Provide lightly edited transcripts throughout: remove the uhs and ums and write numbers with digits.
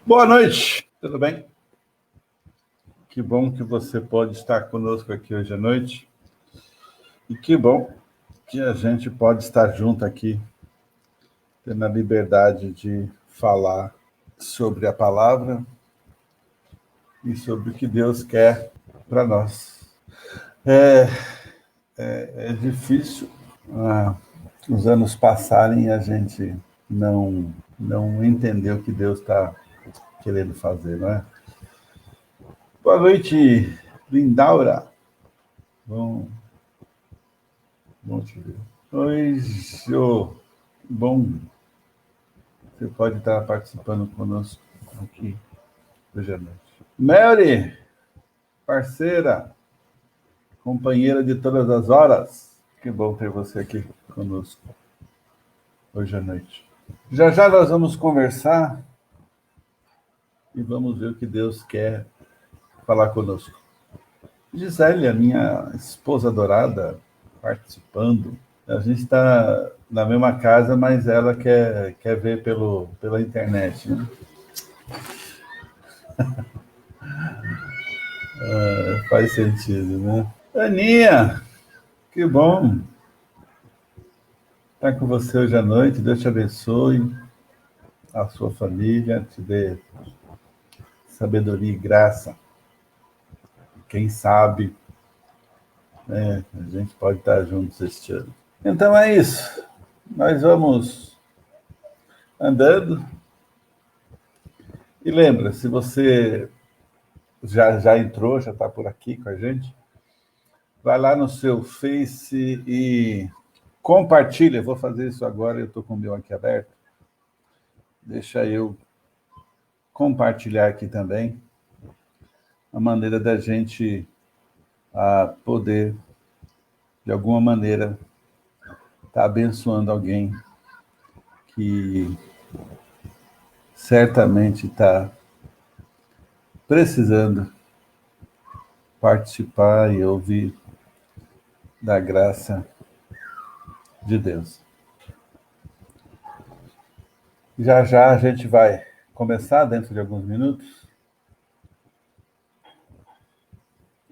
Boa noite, tudo bem? Que bom que você pode estar conosco aqui hoje à noite. E que bom que a gente pode estar junto aqui, tendo a liberdade de falar sobre a palavra e sobre o que Deus quer para nós. É difícil os anos passarem e a gente não entender o que Deus está querendo fazer, não é? Boa noite, Lindaura. Bom te ver. Oi, Jô. Bom, você pode estar participando conosco aqui hoje à noite. Mary, parceira, companheira de todas as horas, que bom ter você aqui conosco hoje à noite. Já já nós vamos conversar e vamos ver o que Deus quer falar conosco. Gisele, a minha esposa adorada, participando. A gente está na mesma casa, mas ela quer ver pela internet, né? Faz sentido, né? Aninha, que bom estar com você hoje à noite. Deus te abençoe, a sua família, te dê sabedoria e graça. Quem sabe, né, a gente pode estar juntos este ano. Então é isso. Nós vamos andando. E lembra, se você já entrou, já está por aqui com a gente, vai lá no seu Face e compartilha. Vou fazer isso agora, eu estou com o meu aqui aberto. Deixa eu compartilhar aqui também a maneira da gente poder, de alguma maneira, estar abençoando alguém que certamente está precisando participar e ouvir da graça de Deus. Já já a gente vai começar dentro de alguns minutos.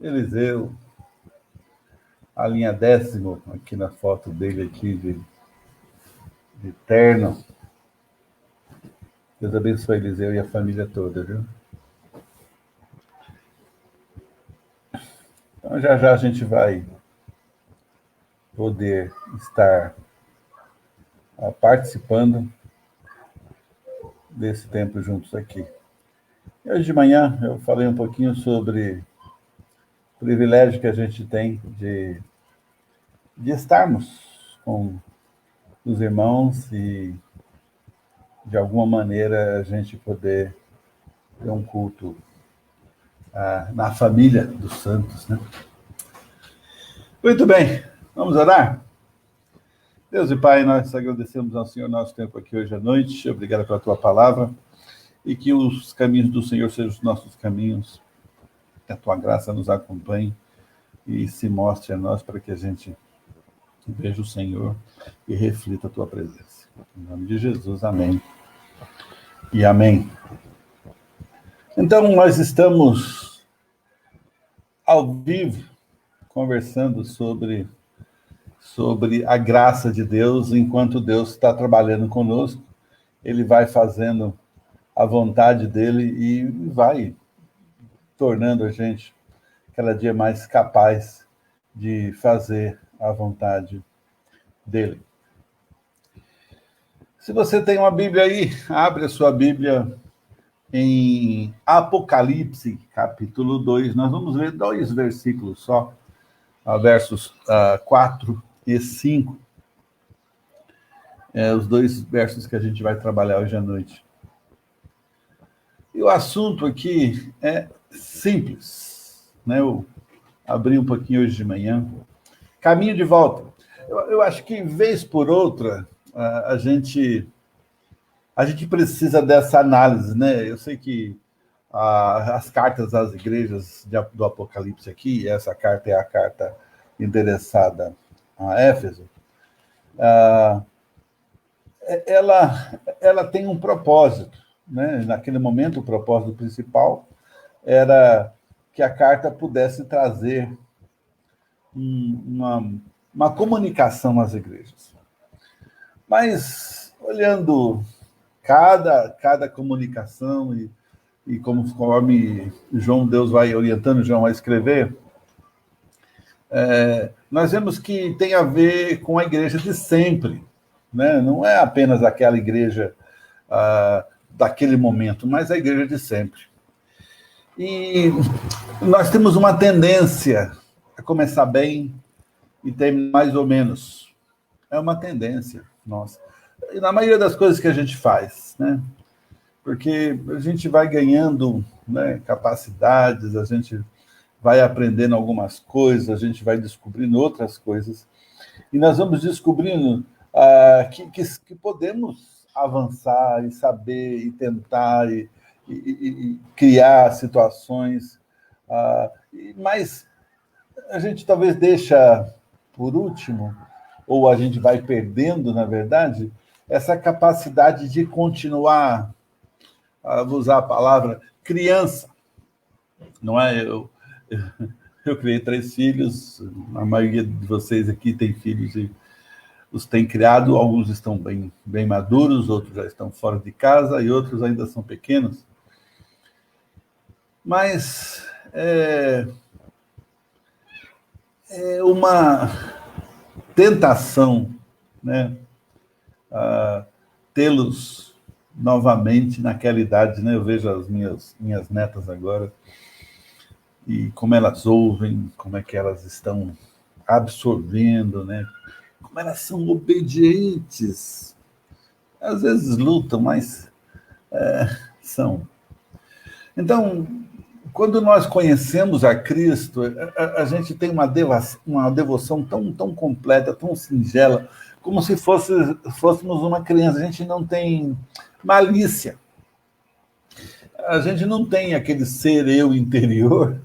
Eliseu, a linha 10º, aqui na foto dele aqui de terno. Deus abençoe Eliseu e a família toda, viu? Então já já a gente vai poder estar participando desse tempo juntos aqui. E hoje de manhã eu falei um pouquinho sobre o privilégio que a gente tem de estarmos com os irmãos e, de alguma maneira, a gente poder ter um culto na família dos santos, né? Muito bem, vamos orar? Deus e Pai, nós agradecemos ao Senhor nosso tempo aqui hoje à noite. Obrigado pela tua palavra e que os caminhos do Senhor sejam os nossos caminhos, que a tua graça nos acompanhe e se mostre a nós para que a gente veja o Senhor e reflita a tua presença. Em nome de Jesus, amém e amém. Então, nós estamos ao vivo conversando sobre a graça de Deus. Enquanto Deus está trabalhando conosco, Ele vai fazendo a vontade dEle e vai tornando a gente cada dia mais capaz de fazer a vontade dEle. Se você tem uma Bíblia aí, abre a sua Bíblia em Apocalipse, capítulo 2. Nós vamos ler 2 versículos só, versos 4 e 5. Os 2 versos que a gente vai trabalhar hoje à noite. E o assunto aqui é simples, né? Eu abri um pouquinho hoje de manhã. Caminho de volta. Eu acho que, vez por outra, a gente precisa dessa análise, né? Eu sei que as cartas às igrejas do Apocalipse aqui, essa carta é a carta endereçada a Éfeso, ela tem um propósito, né? Naquele momento, o propósito principal era que a carta pudesse trazer uma comunicação às igrejas. Mas, olhando cada comunicação e conforme Deus vai orientando João a escrever, nós vemos que tem a ver com a igreja de sempre, né? Não é apenas aquela igreja daquele momento, mas a igreja de sempre. E nós temos uma tendência a começar bem e terminar mais ou menos. É uma tendência nossa. E na maioria das coisas que a gente faz, né? Porque a gente vai ganhando, né, capacidades, a gente vai aprendendo algumas coisas, a gente vai descobrindo outras coisas, e nós vamos descobrindo que podemos avançar e saber e tentar e criar situações, mas a gente talvez deixa por último, ou a gente vai perdendo, na verdade, essa capacidade de continuar, vou usar a palavra, criança. Não é? Eu criei 3 filhos, a maioria de vocês aqui tem filhos e os tem criado, alguns estão bem maduros, outros já estão fora de casa e outros ainda são pequenos. Mas é uma tentação, né, tê-los novamente naquela idade, né? Eu vejo as minhas netas agora e como elas ouvem, como é que elas estão absorvendo, né? Como elas são obedientes. Às vezes lutam, mas são. Então, quando nós conhecemos a Cristo, a gente tem uma devoção tão completa, tão singela, como se fôssemos uma criança. A gente não tem malícia. A gente não tem aquele ser eu interior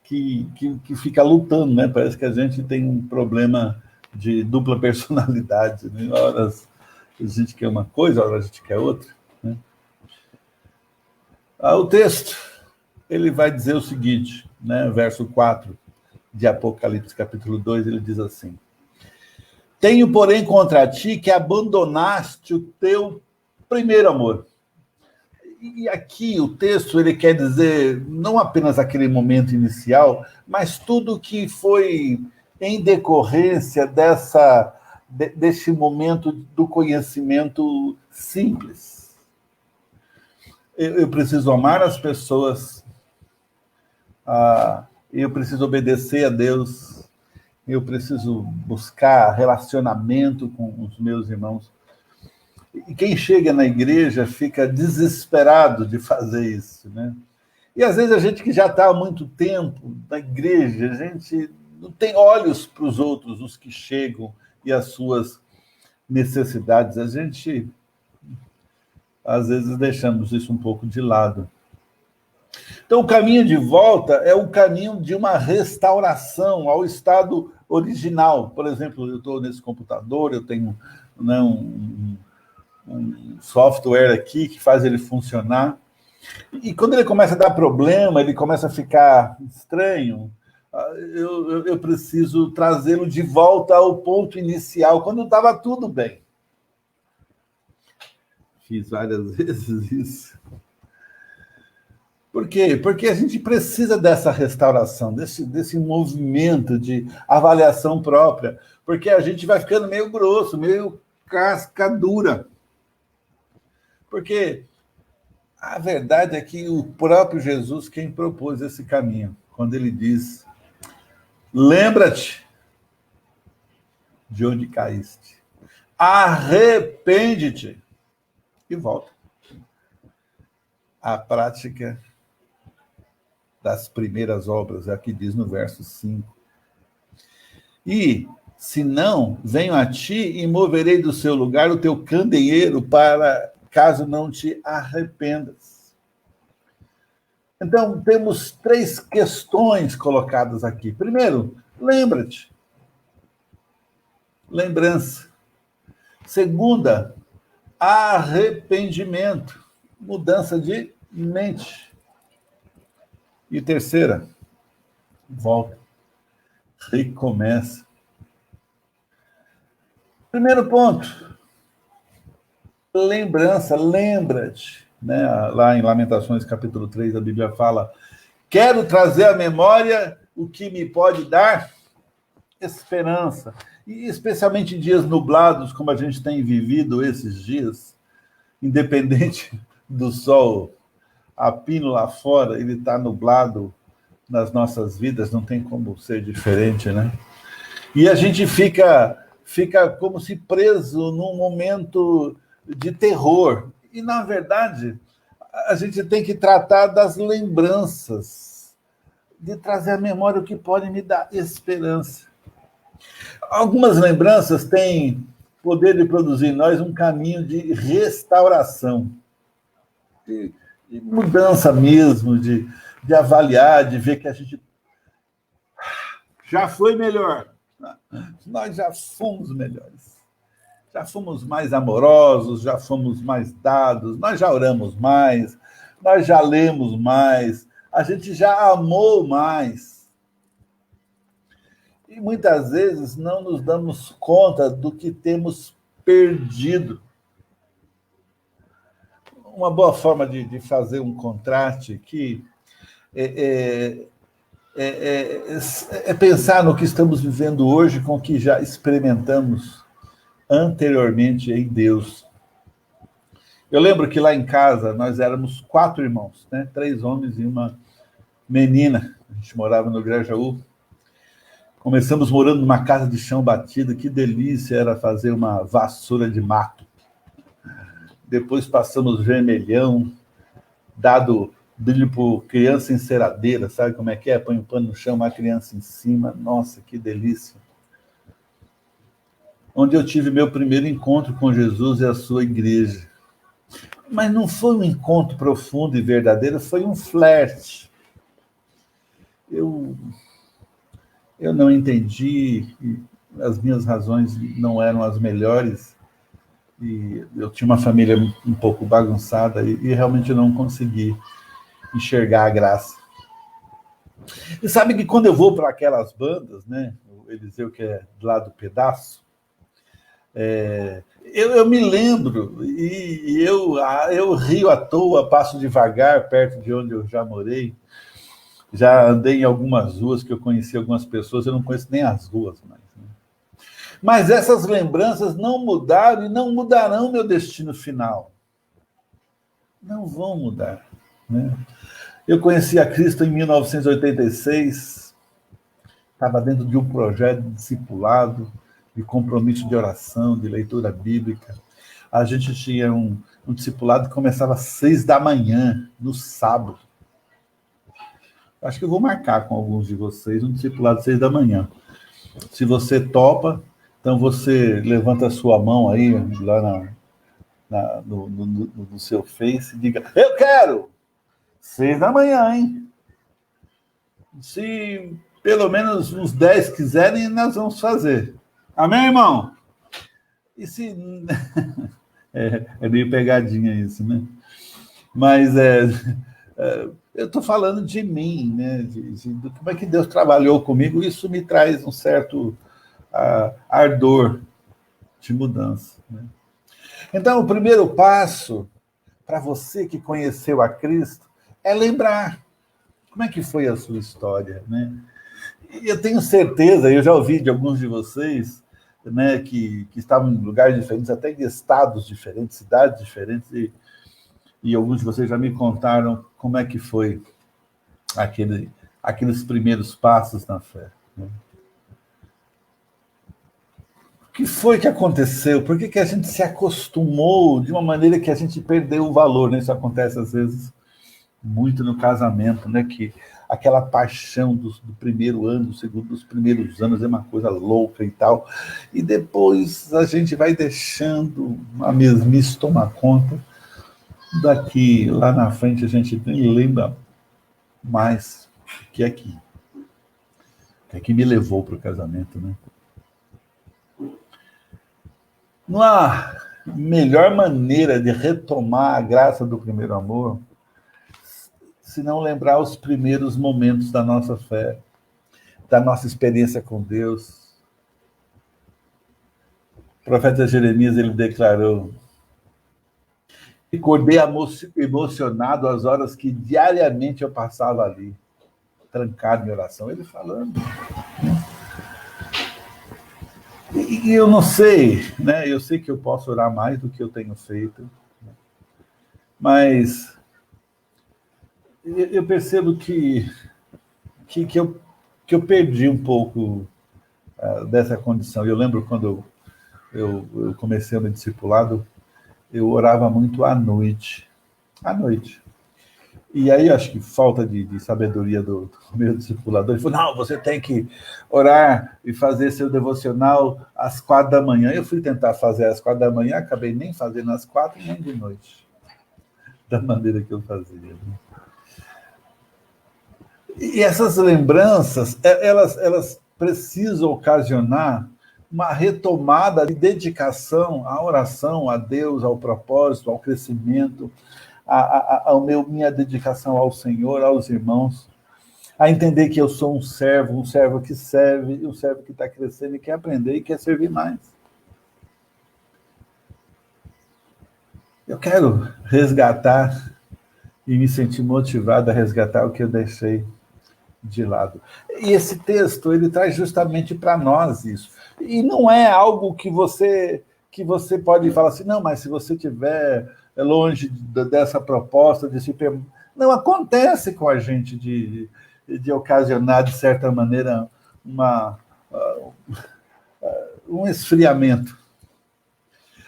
que fica lutando, né? Parece que a gente tem um problema de dupla personalidade, né? Horas a gente quer uma coisa, horas a gente quer outra, né? O texto, ele vai dizer o seguinte, né? Verso 4 de Apocalipse, capítulo 2, ele diz assim: tenho, porém, contra ti que abandonaste o teu primeiro amor. E aqui o texto ele quer dizer não apenas aquele momento inicial, mas tudo que foi em decorrência desse momento do conhecimento simples. Eu preciso amar as pessoas, eu preciso obedecer a Deus, eu preciso buscar relacionamento com os meus irmãos. E quem chega na igreja fica desesperado de fazer isso, né? E às vezes a gente que já está há muito tempo na igreja, a gente não tem olhos para os outros, os que chegam e as suas necessidades. A gente, às vezes, deixamos isso um pouco de lado. Então, o caminho de volta é o caminho de uma restauração ao estado original. Por exemplo, eu estou nesse computador, eu tenho, né, um software aqui que faz ele funcionar. E quando ele começa a dar problema, ele começa a ficar estranho, eu preciso trazê-lo de volta ao ponto inicial, quando estava tudo bem. Fiz várias vezes isso. Por quê? Porque a gente precisa dessa restauração, desse movimento de avaliação própria, porque a gente vai ficando meio grosso, meio casca dura. Porque a verdade é que o próprio Jesus quem propôs esse caminho, quando ele diz: lembra-te de onde caíste, arrepende-te e volta. A prática das primeiras obras, é o que diz no verso 5. E, se não, venho a ti e moverei do seu lugar o teu candeeiro para caso não te arrependas. Então, temos 3 questões colocadas aqui. Primeiro, lembra-te. Lembrança. Segunda, arrependimento. mudança de mente. E terceira, volta, recomeça. Primeiro ponto, lembrança, lembra-te. Né? Lá em Lamentações, capítulo 3, a Bíblia fala: quero trazer à memória o que me pode dar esperança. E especialmente em dias nublados, como a gente tem vivido esses dias, independente do sol a pino lá fora, ele está nublado nas nossas vidas, não tem como ser diferente, né? E a gente fica como se preso num momento de terror. E, na verdade, a gente tem que tratar das lembranças, de trazer à memória o que pode me dar esperança. Algumas lembranças têm poder de produzir em nós um caminho de restauração, de mudança mesmo, de avaliar, de ver que a gente já foi melhor. Nós já fomos melhores. Já fomos mais amorosos, já fomos mais dados, nós já oramos mais, nós já lemos mais, a gente já amou mais. E muitas vezes não nos damos conta do que temos perdido. Uma boa forma de fazer um contraste aqui é pensar no que estamos vivendo hoje com o que já experimentamos anteriormente em Deus. Eu lembro que lá em casa nós éramos 4 irmãos, né? 3 homens e uma menina. A gente morava no Grajaú. Começamos morando numa casa de chão batido, que delícia era fazer uma vassoura de mato. Depois passamos vermelhão, dado brilho por criança enceradeira, sabe como é que é? Põe um pano no chão, uma criança em cima, nossa, que delícia. Onde eu tive meu primeiro encontro com Jesus e a sua igreja. Mas não foi um encontro profundo e verdadeiro, foi um flerte. Eu não entendi, as minhas razões não eram as melhores, e eu tinha uma família um pouco bagunçada, e realmente eu não consegui enxergar a graça. E sabe que quando eu vou para aquelas bandas, né, o Eliseu, que é lá do Pedaço, eu me lembro, e eu rio à toa, passo devagar, perto de onde eu já morei. Já andei em algumas ruas que eu conheci algumas pessoas, eu não conheço nem as ruas mais. Né? Mas essas lembranças não mudaram e não mudarão meu destino final. Não vão mudar. Né? Eu conheci a Cristo em 1986, estava dentro de um projeto de discipulado, de compromisso de oração, de leitura bíblica. A gente tinha um discipulado que começava às 6 da manhã, no sábado. Acho que eu vou marcar com alguns de vocês um discipulado às 6 da manhã. Se você topa, então você levanta a sua mão aí, lá no seu Face, e diga: eu quero! 6 da manhã, hein? Se pelo menos uns 10 quiserem, nós vamos fazer. Amém, irmão? E se... é meio pegadinha isso, né? Mas eu estou falando de mim, né? De como é que Deus trabalhou comigo. Isso me traz um certo ardor de mudança. Né? Então, o primeiro passo para você que conheceu a Cristo é lembrar como é que foi a sua história. Né? E eu tenho certeza, eu já ouvi de alguns de vocês, né, que estavam em lugares diferentes, até em estados diferentes, cidades diferentes, e alguns de vocês já me contaram como é que foi aqueles primeiros passos na fé. Né? O que foi que aconteceu? Por que a gente se acostumou de uma maneira que a gente perdeu o valor? Né? Isso acontece, às vezes, muito no casamento, né? Que aquela paixão do primeiro ano, do segundo, dos primeiros anos é uma coisa louca e tal. E depois a gente vai deixando a mesmice tomar conta. Daqui, lá na frente, a gente nem lembra mais o que é que me levou para o casamento, né? melhor maneira de retomar a graça do primeiro amor se não lembrar os primeiros momentos da nossa fé, da nossa experiência com Deus. O profeta Jeremias, ele declarou: acordei emocionado às horas que diariamente eu passava ali, trancado em oração. Ele falando. E eu não sei, né? Eu sei que eu posso orar mais do que eu tenho feito, mas eu percebo que eu perdi um pouco dessa condição. Eu lembro quando eu comecei o meu discipulado, eu orava muito à noite. À noite. E aí, acho que falta de sabedoria do meu discipulador, ele falou: não, você tem que orar e fazer seu devocional às 4 da manhã. Eu fui tentar fazer às 4 da manhã, acabei nem fazendo às 4, nem de noite, da maneira que eu fazia. E essas lembranças, elas precisam ocasionar uma retomada de dedicação à oração, a Deus, ao propósito, ao crescimento, minha dedicação ao Senhor, aos irmãos, a entender que eu sou um servo que serve, um servo que está crescendo e quer aprender e quer servir mais. Eu quero resgatar e me sentir motivado a resgatar o que eu deixei de lado. E esse texto, ele traz justamente para nós isso. E não é algo que você pode falar assim, não, mas se você estiver longe dessa proposta, não acontece com a gente de ocasionar, de certa maneira, um esfriamento.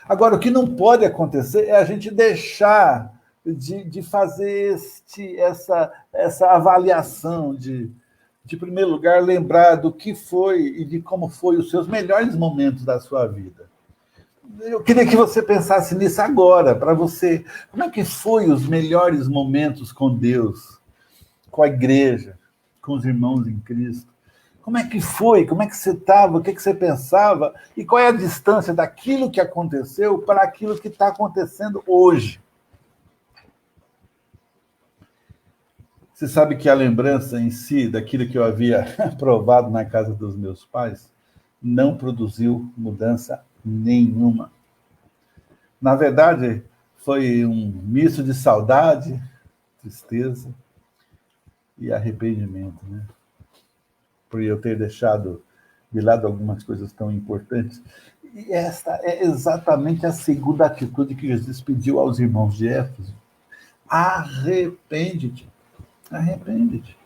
Agora, o que não pode acontecer é a gente deixar de fazer essa avaliação de primeiro lugar, lembrar do que foi e de como foi os seus melhores momentos da sua vida. Eu queria que você pensasse nisso agora, para você. Como é que foi os melhores momentos com Deus, com a igreja, com os irmãos em Cristo? Como é que foi? Como é que você estava? O que você pensava? E qual é a distância daquilo que aconteceu para aquilo que está acontecendo hoje? Você sabe que a lembrança em si, daquilo que eu havia provado na casa dos meus pais, não produziu mudança nenhuma. Na verdade, foi um misto de saudade, tristeza e arrependimento, né? Por eu ter deixado de lado algumas coisas tão importantes. E esta é exatamente a segunda atitude que Jesus pediu aos irmãos de Éfeso. Arrepende-te. Arrepende-te.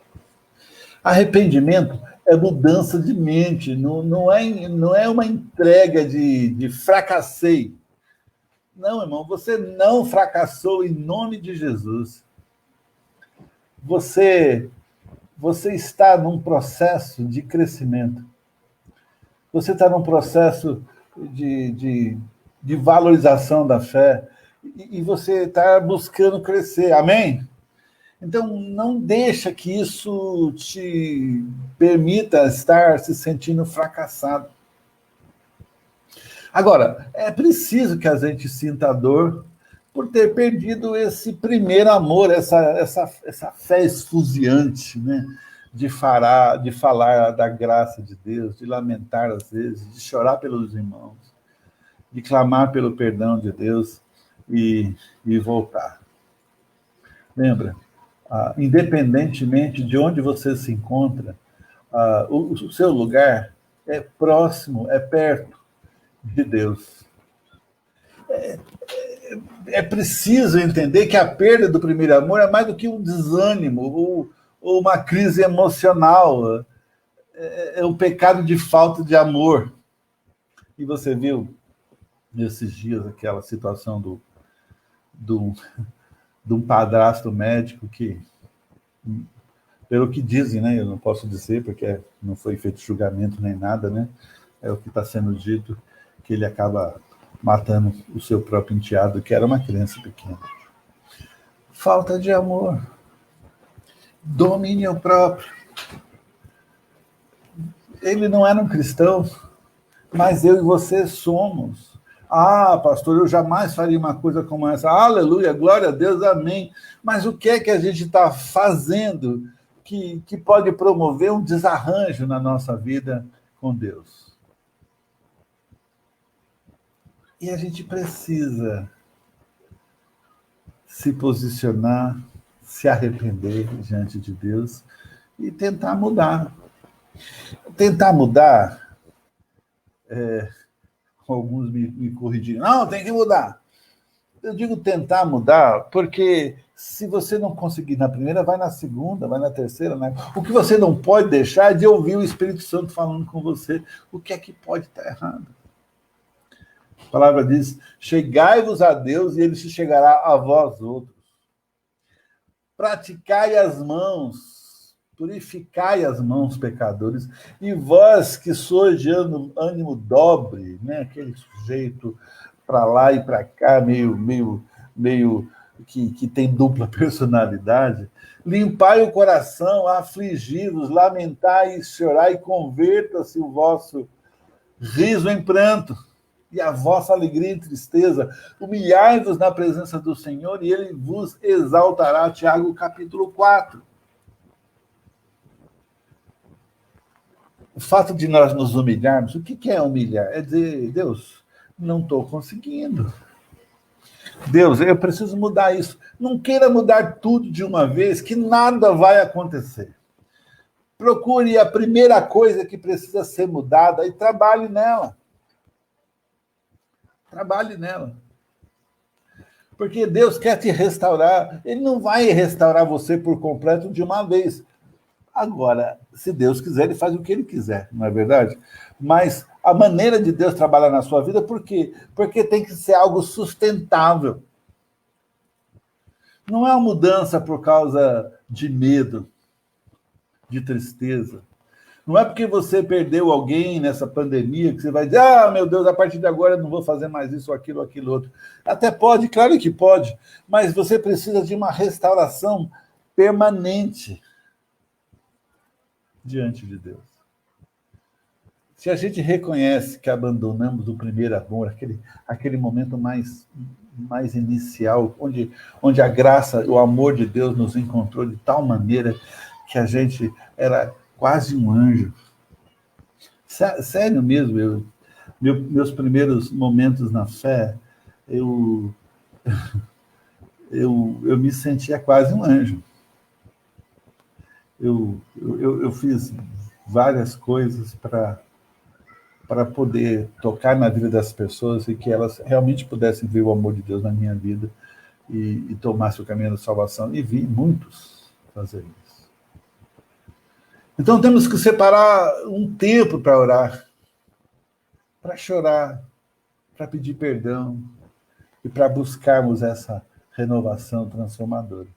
Arrependimento é mudança de mente, não é uma entrega de fracassei. Não, irmão, você não fracassou em nome de Jesus. Você está num processo de crescimento. Você está num processo de valorização da fé e você está buscando crescer. Amém? Então, não deixa que isso te permita estar se sentindo fracassado. Agora, é preciso que a gente sinta a dor por ter perdido esse primeiro amor, essa fé esfuziante, né? De falar da graça de Deus, de lamentar às vezes, de chorar pelos irmãos, de clamar pelo perdão de Deus e voltar. Lembra? Independentemente de onde você se encontra, o seu lugar é próximo, é perto de Deus. É preciso entender que a perda do primeiro amor é mais do que um desânimo ou uma crise emocional. É um pecado de falta de amor. E você viu, nesses dias, aquela situação de um padrasto médico que, pelo que dizem, né, eu não posso dizer porque não foi feito julgamento nem nada, né, é o que está sendo dito, que ele acaba matando o seu próprio enteado, que era uma criança pequena. Falta de amor. Domínio próprio. Ele não era um cristão, mas eu e você somos. Ah, pastor, eu jamais faria uma coisa como essa. Aleluia, glória a Deus, amém. Mas o que é que a gente está fazendo que pode promover um desarranjo na nossa vida com Deus? E a gente precisa se posicionar, se arrepender diante de Deus e tentar mudar. Tentar mudar, alguns me corrigiram. Não, tem que mudar. Eu digo tentar mudar, porque se você não conseguir na primeira, vai na segunda, vai na terceira. Né? O que você não pode deixar é de ouvir o Espírito Santo falando com você o que é que pode estar errado. A palavra diz, chegai-vos a Deus e ele se chegará a vós outros. Praticai as mãos, purificai as mãos, pecadores, e vós que sois de ânimo dobre, né? Aquele sujeito para lá e para cá, meio que tem dupla personalidade, limpai o coração, afligi-vos, lamentai e chorai, converta-se o vosso riso em pranto e a vossa alegria em tristeza. Humilhai-vos na presença do Senhor e ele vos exaltará. Tiago, capítulo 4. O fato de nós nos humilharmos, o que é humilhar? É dizer, Deus, não estou conseguindo. Deus, eu preciso mudar isso. Não queira mudar tudo de uma vez, que nada vai acontecer. Procure a primeira coisa que precisa ser mudada e trabalhe nela. Trabalhe nela. Porque Deus quer te restaurar. Ele não vai restaurar você por completo de uma vez. Agora, se Deus quiser, ele faz o que ele quiser, não é verdade? Mas a maneira de Deus trabalhar na sua vida, por quê? Porque tem que ser algo sustentável. Não é uma mudança por causa de medo, de tristeza. Não é porque você perdeu alguém nessa pandemia que você vai dizer, ah, meu Deus, a partir de agora eu não vou fazer mais isso, aquilo, outro. Até pode, claro que pode, mas você precisa de uma restauração permanente diante de Deus. Se a gente reconhece que abandonamos o primeiro amor, aquele momento mais inicial, onde a graça, o amor de Deus nos encontrou de tal maneira que a gente era quase um anjo. Sério mesmo, meus primeiros momentos na fé, eu me sentia quase um anjo. Eu fiz várias coisas para poder tocar na vida das pessoas e que elas realmente pudessem ver o amor de Deus na minha vida e tomassem o caminho da salvação. E vi muitos fazer isso. Então temos que separar um tempo para orar, para chorar, para pedir perdão e para buscarmos essa renovação transformadora.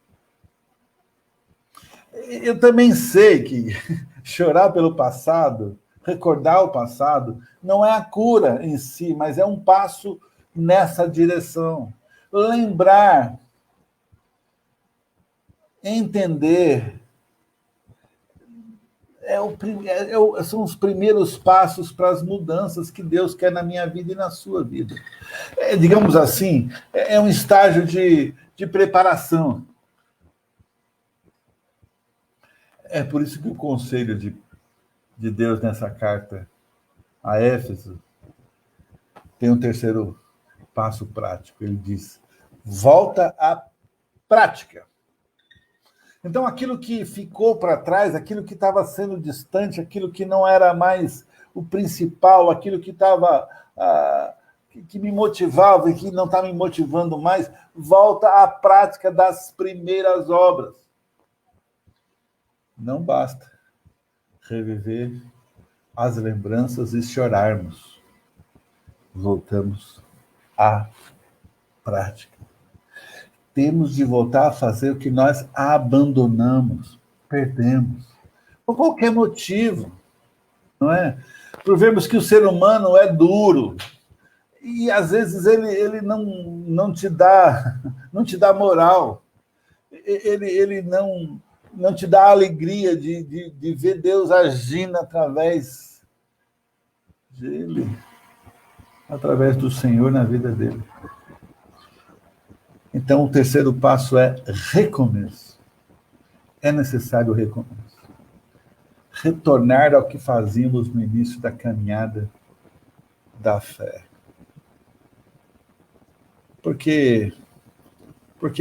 Eu também sei que chorar pelo passado, recordar o passado, não é a cura em si, mas é um passo nessa direção. Lembrar, entender, são os primeiros passos para as mudanças que Deus quer na minha vida e na sua vida. Digamos assim, é um estágio de preparação. É por isso que o conselho de Deus nessa carta a Éfeso tem um terceiro passo prático. Ele diz, volta à prática. Então, aquilo que ficou para trás, aquilo que estava sendo distante, aquilo que não era mais o principal, aquilo que estava que me motivava e que não está me motivando mais, volta à prática das primeiras obras. Não basta reviver as lembranças e chorarmos. Voltamos à prática. Temos de voltar a fazer o que nós abandonamos, perdemos, por qualquer motivo, não é? Por vermos que o ser humano é duro e às vezes ele não te dá moral, ele não te dá a alegria de ver Deus agindo através dele. através do Senhor na vida dele. Então, o terceiro passo é recomeço. É necessário recomeço. Retornar ao que fazíamos no início da caminhada da fé. Porque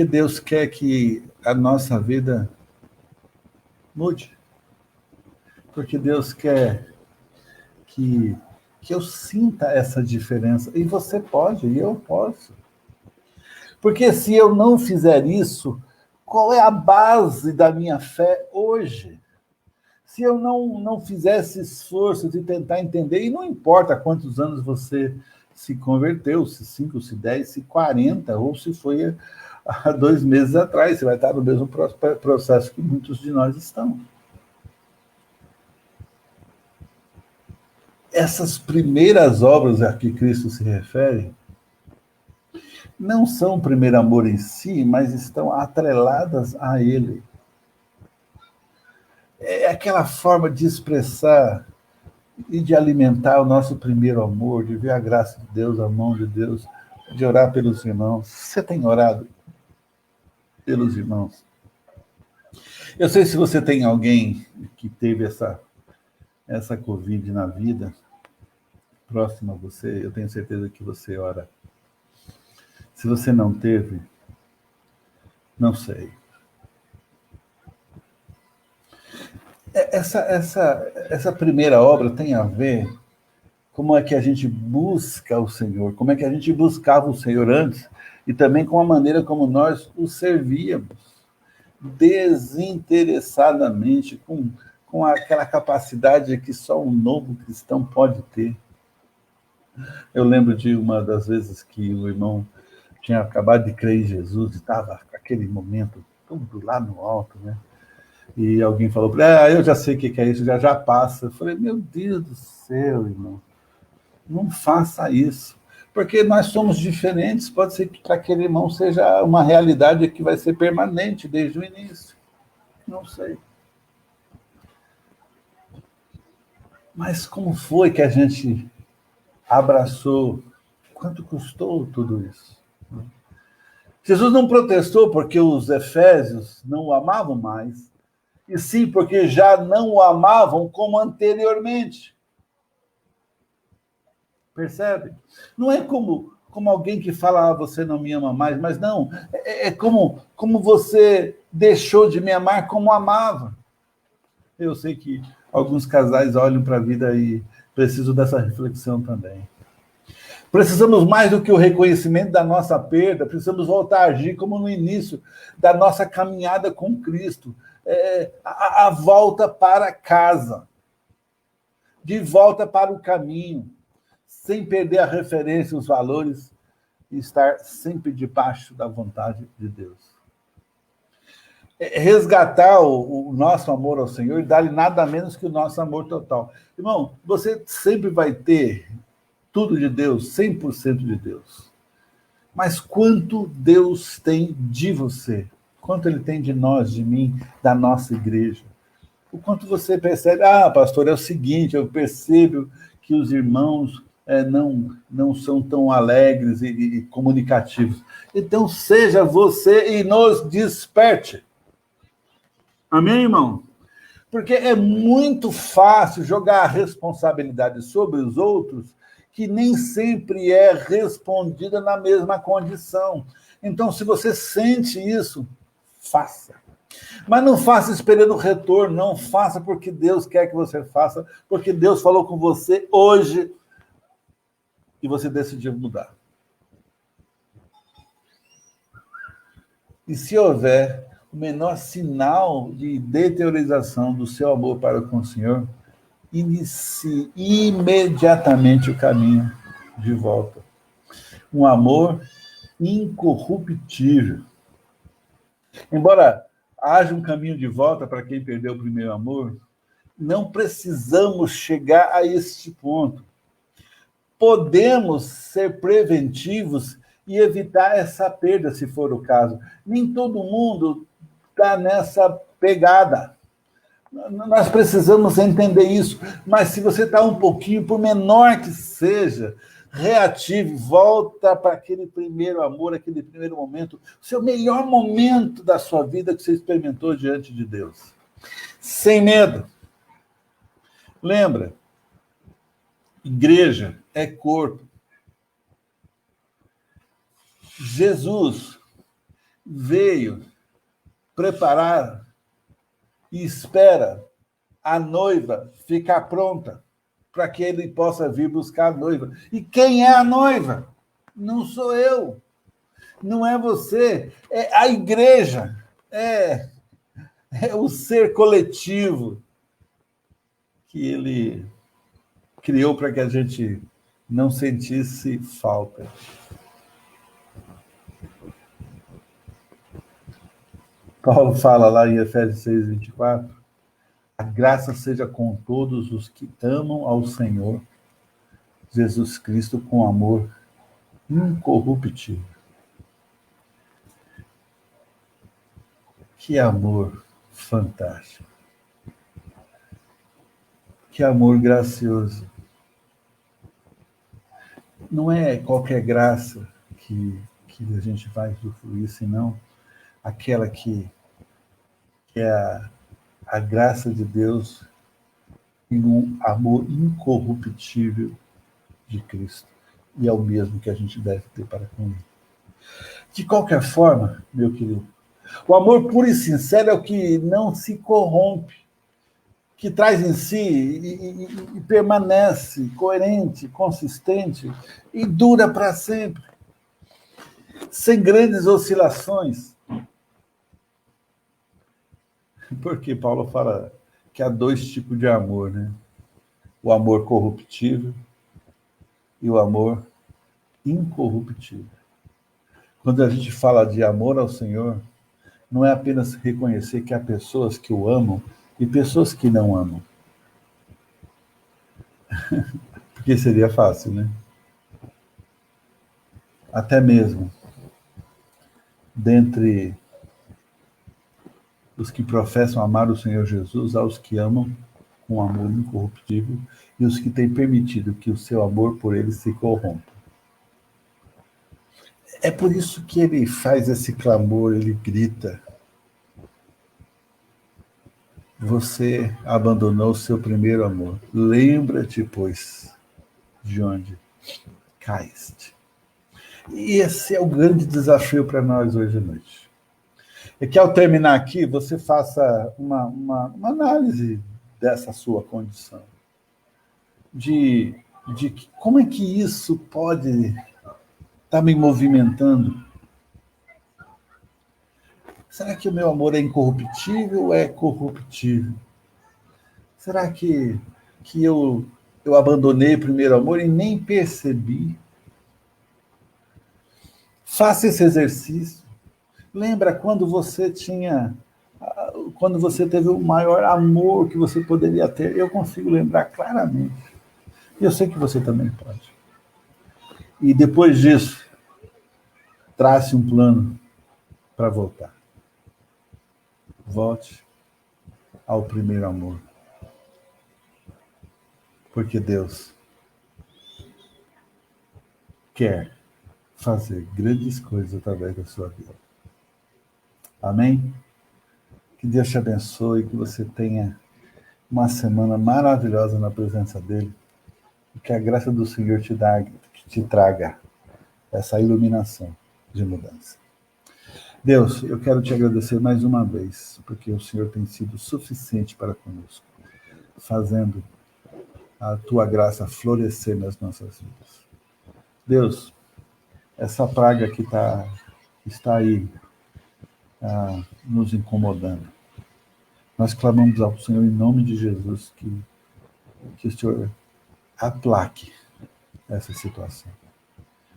Deus quer que a nossa vida mude. Porque Deus quer que eu sinta essa diferença. E você pode, e eu posso. Porque se eu não fizer isso, qual é a base da minha fé hoje? Se eu não fizer esse esforço de tentar entender, e não importa quantos anos você se converteu, se 5, se 10, se 40, ou se foi há 2 meses atrás, você vai estar no mesmo processo que muitos de nós estão. Essas primeiras obras a que Cristo se refere não são o primeiro amor em si, mas estão atreladas a ele. É aquela forma de expressar e de alimentar o nosso primeiro amor, de ver a graça de Deus, a mão de Deus, de orar pelos irmãos. Você tem orado pelos irmãos? Eu sei se você tem alguém que teve essa Covid na vida, próximo a você, eu tenho certeza que você ora. Se você não teve, não sei. Essa primeira obra tem a ver como é que a gente busca o Senhor, como é que a gente buscava o Senhor antes, e também com a maneira como nós o servíamos, desinteressadamente, com aquela capacidade que só um novo cristão pode ter. Eu lembro de uma das vezes que o irmão tinha acabado de crer em Jesus, e estava aquele momento tudo lá no alto, né? E alguém falou para ele, eu já sei o que é isso, já passa. Eu falei, meu Deus do céu, irmão, não faça isso. Porque nós somos diferentes, pode ser que para aquele irmão seja uma realidade que vai ser permanente desde o início. Não sei. Mas como foi que a gente abraçou? Quanto custou tudo isso? Jesus não protestou porque os efésios não o amavam mais, e sim porque já não o amavam como anteriormente. Percebe? Não é como alguém que fala, você não me ama mais, mas não, é como você deixou de me amar como amava. Eu sei que alguns casais olham para a vida e precisam dessa reflexão também. Precisamos mais do que o reconhecimento da nossa perda, precisamos voltar a agir como no início da nossa caminhada com Cristo. A volta para casa, de volta para o caminho, sem perder a referência, os valores, e estar sempre debaixo da vontade de Deus. Resgatar o nosso amor ao Senhor e dar-lhe nada menos que o nosso amor total. Irmão, você sempre vai ter tudo de Deus, 100% de Deus. Mas quanto Deus tem de você? Quanto Ele tem de nós, de mim, da nossa igreja? O quanto você percebe, pastor, é o seguinte, eu percebo que os irmãos não são tão alegres e comunicativos. Então, seja você e nos desperte. Amém, irmão? Porque é muito fácil jogar a responsabilidade sobre os outros, que nem sempre é respondida na mesma condição. Então, se você sente isso, faça. Mas não faça esperando retorno, não faça porque Deus quer que você faça, porque Deus falou com você hoje e você decidiu mudar. E se houver o menor sinal de deteriorização do seu amor para com o Senhor, inicie imediatamente o caminho de volta. Um amor incorruptível. Embora haja um caminho de volta para quem perdeu o primeiro amor, não precisamos chegar a este ponto. Podemos ser preventivos e evitar essa perda, se for o caso. Nem todo mundo está nessa pegada. Nós precisamos entender isso, mas se você está um pouquinho, por menor que seja, reative, volta para aquele primeiro amor, aquele primeiro momento, o seu melhor momento da sua vida que você experimentou diante de Deus. Sem medo. Lembra, igreja é corpo. Jesus veio preparar e espera a noiva ficar pronta para que ele possa vir buscar a noiva. E quem é a noiva? Não sou eu, não é você, é a igreja, é o ser coletivo que ele criou para que a gente não sentisse falta. Paulo fala lá em Efésios 6, 24, a graça seja com todos os que amam ao Senhor Jesus Cristo com amor incorruptível. Que amor fantástico. Que amor gracioso. Não é qualquer graça que a gente vai usufruir, senão aquela que é a graça de Deus e um amor incorruptível de Cristo. E é o mesmo que a gente deve ter para com ele. De qualquer forma, meu querido, o amor puro e sincero é o que não se corrompe, que traz em si e permanece coerente, consistente e dura para sempre, sem grandes oscilações. Porque Paulo fala que há dois tipos de amor, né? O amor corruptível e o amor incorruptível. Quando a gente fala de amor ao Senhor, não é apenas reconhecer que há pessoas que o amam e pessoas que não amam. Porque seria fácil, né? Até mesmo dentre os que professam amar o Senhor Jesus, há os que amam com amor incorruptível e os que têm permitido que o seu amor por ele se corrompa. É por isso que ele faz esse clamor, ele grita: você abandonou o seu primeiro amor. Lembra-te, pois, de onde caíste. E esse é o grande desafio para nós hoje à noite. É que ao terminar aqui, você faça uma análise dessa sua condição. De como é que isso pode estar me movimentando. Será que o meu amor é incorruptível ou é corruptível? Será que eu abandonei o primeiro amor e nem percebi? Faça esse exercício. Lembra quando você teve o maior amor que você poderia ter? Eu consigo lembrar claramente. E eu sei que você também pode. E depois disso, trace um plano para voltar. Volte ao primeiro amor. Porque Deus quer fazer grandes coisas através da sua vida. Amém? Que Deus te abençoe, que você tenha uma semana maravilhosa na presença dele e que a graça do Senhor te traga essa iluminação de mudança. Deus, eu quero te agradecer mais uma vez, porque o Senhor tem sido suficiente para conosco, fazendo a tua graça florescer nas nossas vidas. Deus, essa praga que está aí nos incomodando, nós clamamos ao Senhor em nome de Jesus que o Senhor aplaque essa situação.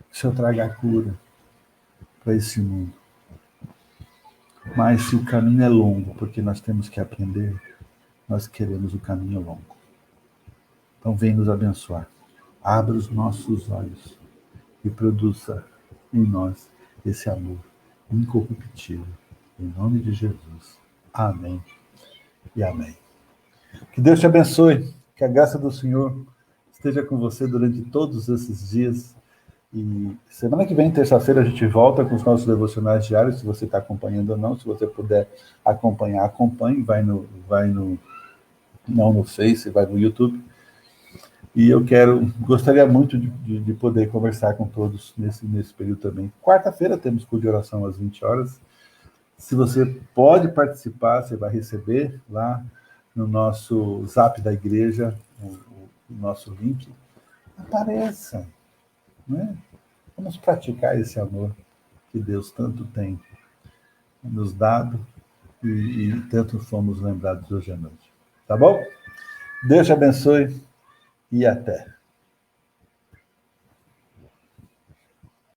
Que o Senhor traga a cura para esse mundo. Mas se o caminho é longo, porque nós temos que aprender, nós queremos o caminho longo. Então vem nos abençoar. Abra os nossos olhos e produza em nós esse amor incorruptível. Em nome de Jesus. Amém e amém. Que Deus te abençoe. Que a graça do Senhor esteja com você durante todos esses dias. E semana que vem, terça-feira, a gente volta com os nossos devocionais diários, se você está acompanhando ou não. Se você puder acompanhar, acompanhe. Não no Face, vai no YouTube. E eu gostaria muito de poder conversar com todos nesse período também. Quarta-feira temos culto de oração às 20 horas. Se você pode participar, você vai receber lá no nosso Zap da igreja, o nosso link. Apareça, né? Vamos praticar esse amor que Deus tanto tem nos dado e tanto fomos lembrados hoje à noite. Tá bom? Deus te abençoe e até.